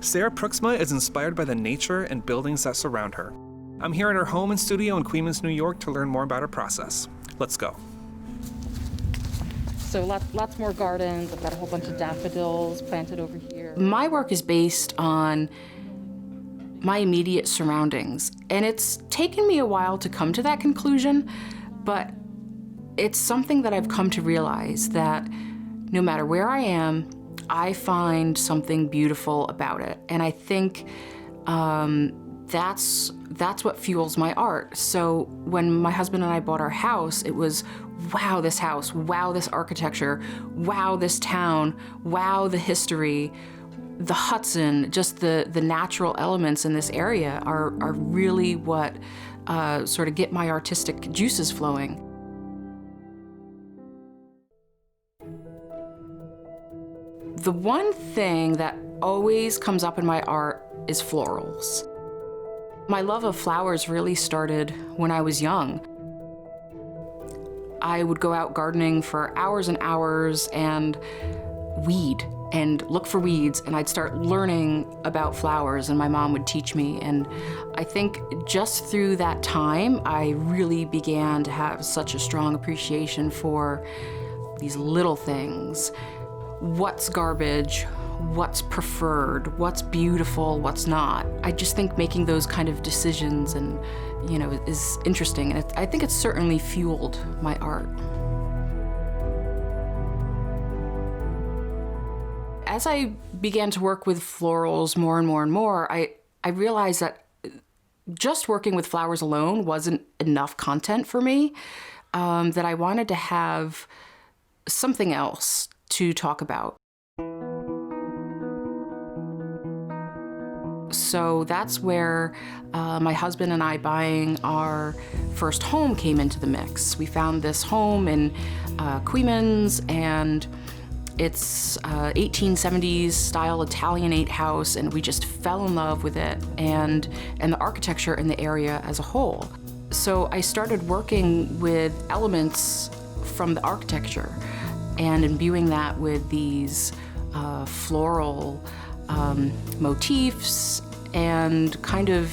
Sarah Pruxma is inspired by the nature and buildings that surround her. I'm here at her home and studio in Queens, New York to learn more about her process. Let's go. So lots more gardens. I've got a whole bunch of daffodils planted over here. My work is based on my immediate surroundings, and it's taken me a while to come to that conclusion, but it's something that I've come to realize that no matter where I am, I find something beautiful about it. And I think that's what fuels my art. So when my husband and I bought our house, it was, wow, this house, wow, this architecture, wow, this town, wow, the history, the Hudson, just the natural elements in this area are really what sort of get my artistic juices flowing. The one thing that always comes up in my art is florals. My love of flowers really started when I was young. I would go out gardening for hours and hours and weed and look for weeds, and I'd start learning about flowers, and my mom would teach me. And I think just through that time, I really began to have such a strong appreciation for these little things. What's garbage, what's preferred, what's beautiful, what's not. I just think making those kind of decisions and, is interesting. And I think it's certainly fueled my art. As I began to work with florals more and more and more, I realized that just working with flowers alone wasn't enough content for me, that I wanted to have something else to talk about. So that's where my husband and I buying our first home came into the mix. We found this home in Queens, and it's 1870s style Italianate house, and we just fell in love with it and the architecture in the area as a whole. So I started working with elements from the architecture and imbuing that with these floral motifs and kind of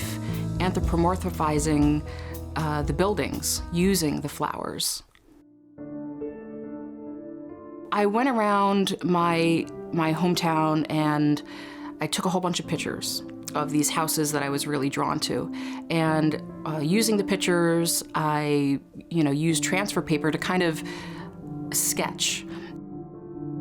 anthropomorphizing the buildings using the flowers. I went around my hometown and I took a whole bunch of pictures of these houses that I was really drawn to. And using the pictures, I used transfer paper to kind of sketch.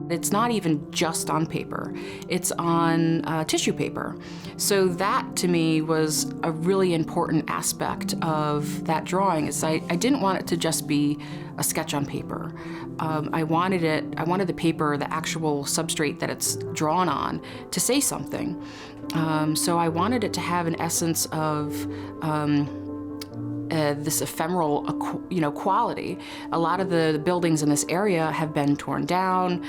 It's not even just on paper, it's on tissue paper. So that to me was a really important aspect of that drawing, is I didn't want it to just be a sketch on paper. I wanted the paper, the actual substrate that it's drawn on, to say something. So I wanted it to have an essence of this ephemeral, quality. A lot of the buildings in this area have been torn down.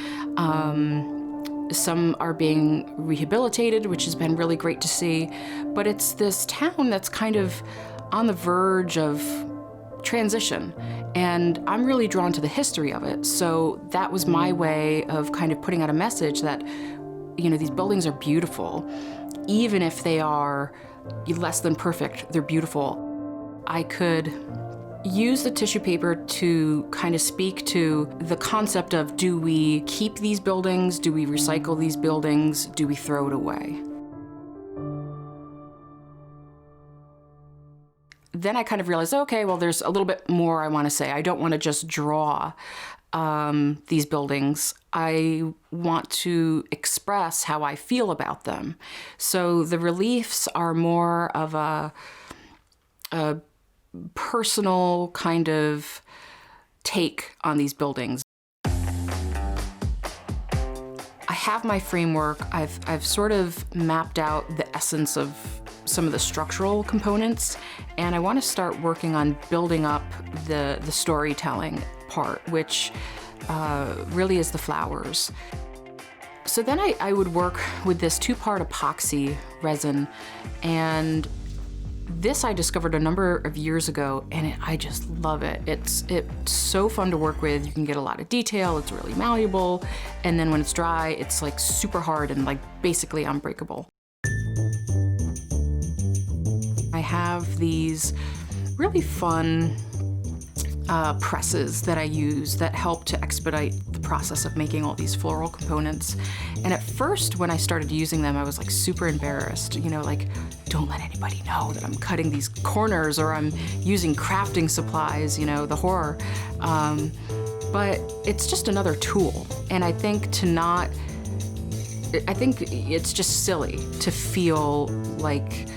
Some are being rehabilitated, which has been really great to see. But it's this town that's kind of on the verge of transition. And I'm really drawn to the history of it. So that was my way of kind of putting out a message that, these buildings are beautiful. Even if they are less than perfect, they're beautiful. I could use the tissue paper to kind of speak to the concept of, do we keep these buildings? Do we recycle these buildings? Do we throw it away? Then I kind of realized, okay, well, there's a little bit more I want to say. I don't want to just draw these buildings. I want to express how I feel about them. So the reliefs are more of a personal kind of take on these buildings. I have my framework. I've sort of mapped out the essence of some of the structural components, and I want to start working on building up the storytelling part, which really is the flowers. So then I would work with this 2-part epoxy resin, and this I discovered a number of years ago, and I just love it. It's so fun to work with. You can get a lot of detail, it's really malleable, and then when it's dry, it's like super hard and like basically unbreakable. have these really fun presses that I use that help to expedite the process of making all these floral components. And at first, when I started using them, I was like super embarrassed, like, don't let anybody know that I'm cutting these corners or I'm using crafting supplies, the horror. But it's just another tool. And I think it's just silly to feel like,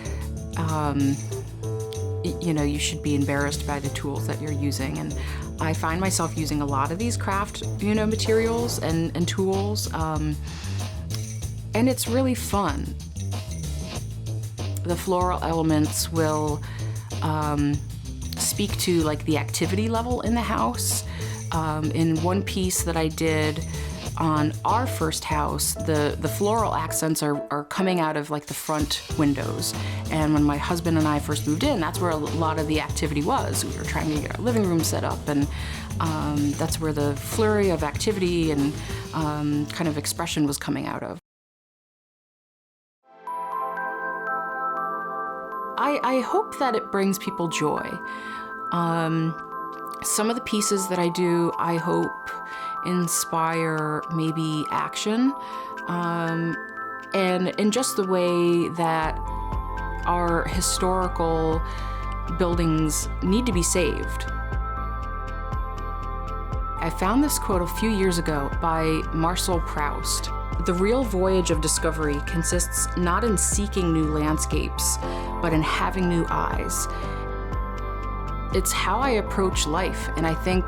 you should be embarrassed by the tools that you're using. And I find myself using a lot of these craft, materials and tools, and it's really fun. The floral elements will speak to like the activity level in the house. In one piece that I did on our first house, the floral accents are coming out of like the front windows. And when my husband and I first moved in, that's where a lot of the activity was. We were trying to get our living room set up, and that's where the flurry of activity and kind of expression was coming out of. I hope that it brings people joy. Some of the pieces that I do, I hope, inspire maybe action, and in just the way that our historical buildings need to be saved. I found this quote a few years ago by Marcel Proust. The real voyage of discovery consists not in seeking new landscapes, but in having new eyes. It's how I approach life, and I think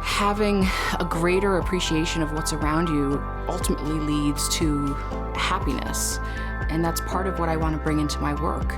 having a greater appreciation of what's around you ultimately leads to happiness, and that's part of what I want to bring into my work.